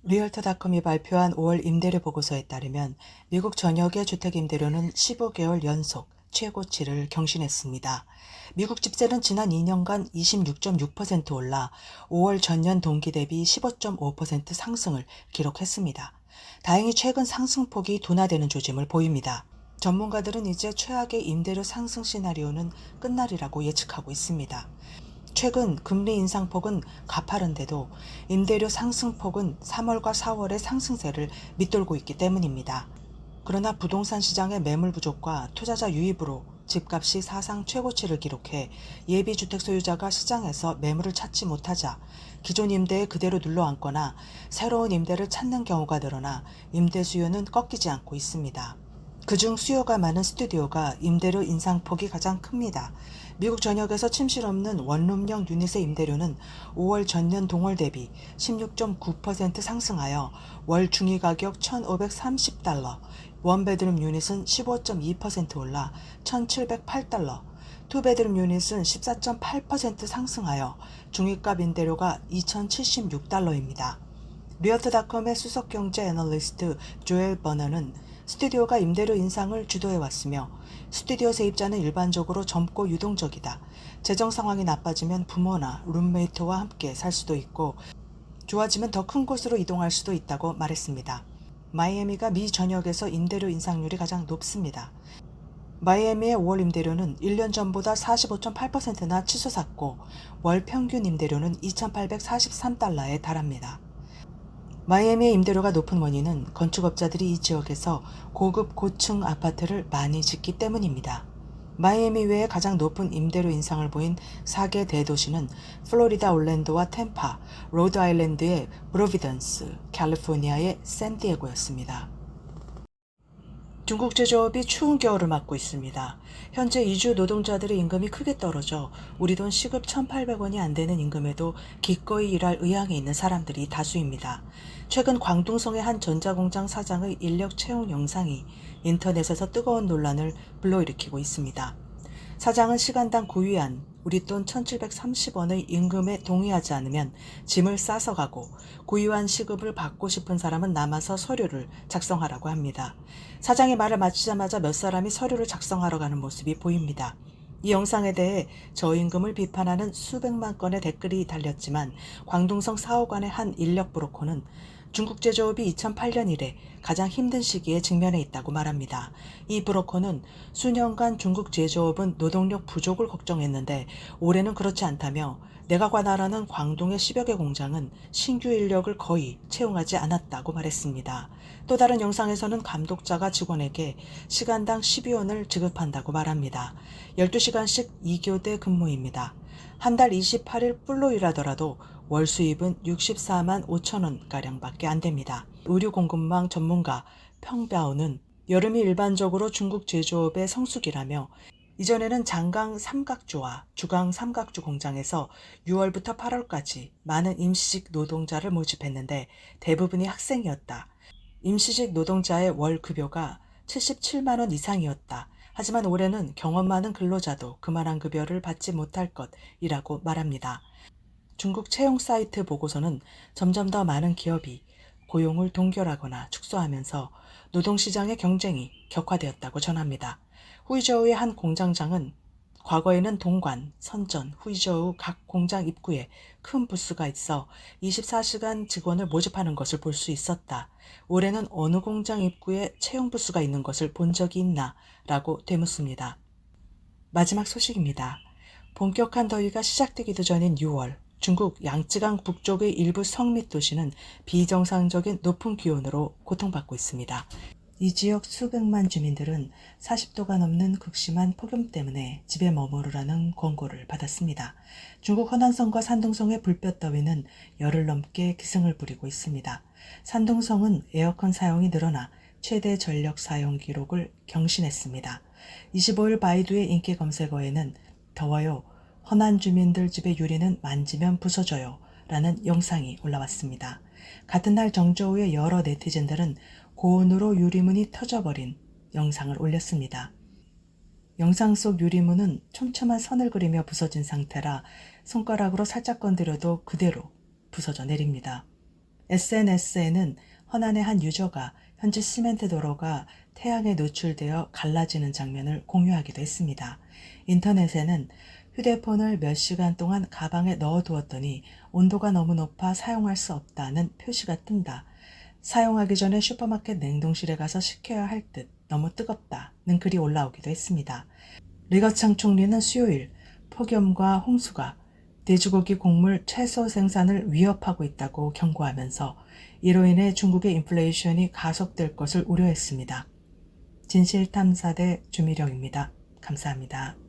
리얼터닷컴이 발표한 5월 임대료 보고서에 따르면 미국 전역의 주택 임대료는 15개월 연속 최고치를 경신했습니다. 미국 집세는 지난 2년간 26.6% 올라 5월 전년 동기 대비 15.5% 상승을 기록했습니다. 다행히 최근 상승폭이 둔화되는 조짐을 보입니다. 전문가들은 이제 최악의 임대료 상승 시나리오는 끝날이라고 예측하고 있습니다. 최근 금리 인상폭은 가파른데도 임대료 상승폭은 3월과 4월의 상승세를 밑돌고 있기 때문입니다. 그러나 부동산 시장의 매물 부족과 투자자 유입으로 집값이 사상 최고치를 기록해 예비 주택 소유자가 시장에서 매물을 찾지 못하자 기존 임대에 그대로 눌러앉거나 새로운 임대를 찾는 경우가 늘어나 임대 수요는 꺾이지 않고 있습니다. 그중 수요가 많은 스튜디오가 임대료 인상폭이 가장 큽니다. 미국 전역에서 침실 없는 원룸형 유닛의 임대료는 5월 전년 동월 대비 16.9% 상승하여 월 중위 가격 $1,530, 원베드룸 유닛은 15.2% 올라 $1,708, 투베드룸 유닛은 14.8% 상승하여 중위값 임대료가 $2,076입니다. 리얼터닷컴의 수석 경제 애널리스트 조엘 버너는 스튜디오가 임대료 인상을 주도해왔으며 스튜디오 세입자는 일반적으로 젊고 유동적이다. 재정 상황이 나빠지면 부모나 룸메이트와 함께 살 수도 있고 좋아지면 더 큰 곳으로 이동할 수도 있다고 말했습니다. 마이애미가 미 전역에서 임대료 인상률이 가장 높습니다. 마이애미의 5월 임대료는 1년 전보다 45.8%나 치솟았고 월 평균 임대료는 $2,843에 달합니다. 마이애미의 임대료가 높은 원인은 건축업자들이 이 지역에서 고급 고층 아파트를 많이 짓기 때문입니다. 마이애미 외에 가장 높은 임대료 인상을 보인 4개 대도시는 플로리다 올랜도와 템파, 로드아일랜드의 프로비던스, 캘리포니아의 샌디에고였습니다. 중국 제조업이 추운 겨울을 맞고 있습니다. 현재 이주 노동자들의 임금이 크게 떨어져 우리 돈 시급 1,800원이 안 되는 임금에도 기꺼이 일할 의향이 있는 사람들이 다수입니다. 최근 광둥성의 한 전자공장 사장의 인력 채용 영상이 인터넷에서 뜨거운 논란을 불러일으키고 있습니다. 사장은 시간당 구위안, 우리 돈 1,730원의 임금에 동의하지 않으면 짐을 싸서 가고 구위안 시급을 받고 싶은 사람은 남아서 서류를 작성하라고 합니다. 사장이 말을 마치자마자 몇 사람이 서류를 작성하러 가는 모습이 보입니다. 이 영상에 대해 저임금을 비판하는 수백만 건의 댓글이 달렸지만 광둥성 사업관의 한 인력 브로커는 중국 제조업이 2008년 이래 가장 힘든 시기에 직면해 있다고 말합니다. 이 브로커는 수년간 중국 제조업은 노동력 부족을 걱정했는데 올해는 그렇지 않다며 내가 관할하는 광둥의 10여 개 공장은 신규 인력을 거의 채용하지 않았다고 말했습니다. 또 다른 영상에서는 감독자가 직원에게 시간당 12원을 지급한다고 말합니다. 12시간씩 2교대 근무입니다. 한 달 28일 뿔로 일하더라도 월 수입은 64만 5천 원가량밖에 안 됩니다. 의류 공급망 전문가 펑바오는 여름이 일반적으로 중국 제조업의 성수기라며 이전에는 장강 삼각조와 주강 삼각조 공장에서 6월부터 8월까지 많은 임시직 노동자를 모집했는데 대부분이 학생이었다. 임시직 노동자의 월 급여가 77만 원 이상이었다. 하지만 올해는 경험 많은 근로자도 그만한 급여를 받지 못할 것이라고 말합니다. 중국 채용 사이트 보고서는 점점 더 많은 기업이 고용을 동결하거나 축소하면서 노동시장의 경쟁이 격화되었다고 전합니다. 후이저우의 한 공장장은 과거에는 동관, 선전, 후이저우 각 공장 입구에 큰 부스가 있어 24시간 직원을 모집하는 것을 볼 수 있었다. 올해는 어느 공장 입구에 채용 부스가 있는 것을 본 적이 있나? 라고 되묻습니다. 마지막 소식입니다. 본격한 더위가 시작되기도 전인 6월, 중국 양쯔강 북쪽의 일부 성밑 도시는 비정상적인 높은 기온으로 고통받고 있습니다. 이 지역 수백만 주민들은 40도가 넘는 극심한 폭염 때문에 집에 머무르라는 권고를 받았습니다. 중국 허난성과 산둥성의 불볕 더위는 열흘 넘게 기승을 부리고 있습니다. 산둥성은 에어컨 사용이 늘어나 최대 전력 사용 기록을 경신했습니다. 25일 바이두의 인기 검색어에는 더워요. 허난 주민들 집의 유리는 만지면 부서져요. 라는 영상이 올라왔습니다. 같은 날 정저우의 여러 네티즌들은 고온으로 유리문이 터져버린 영상을 올렸습니다. 영상 속 유리문은 촘촘한 선을 그리며 부서진 상태라 손가락으로 살짝 건드려도 그대로 부서져 내립니다. SNS에는 허난의 한 유저가 현지 시멘트 도로가 태양에 노출되어 갈라지는 장면을 공유하기도 했습니다. 인터넷에는 휴대폰을 몇 시간 동안 가방에 넣어두었더니 온도가 너무 높아 사용할 수 없다는 표시가 뜬다. 사용하기 전에 슈퍼마켓 냉동실에 가서 식혀야 할 듯 너무 뜨겁다는 글이 올라오기도 했습니다. 리거창 총리는 수요일 폭염과 홍수가 돼지고기 곡물 채소 생산을 위협하고 있다고 경고하면서 이로 인해 중국의 인플레이션이 가속될 것을 우려했습니다. 진실탐사대 주미령입니다. 감사합니다.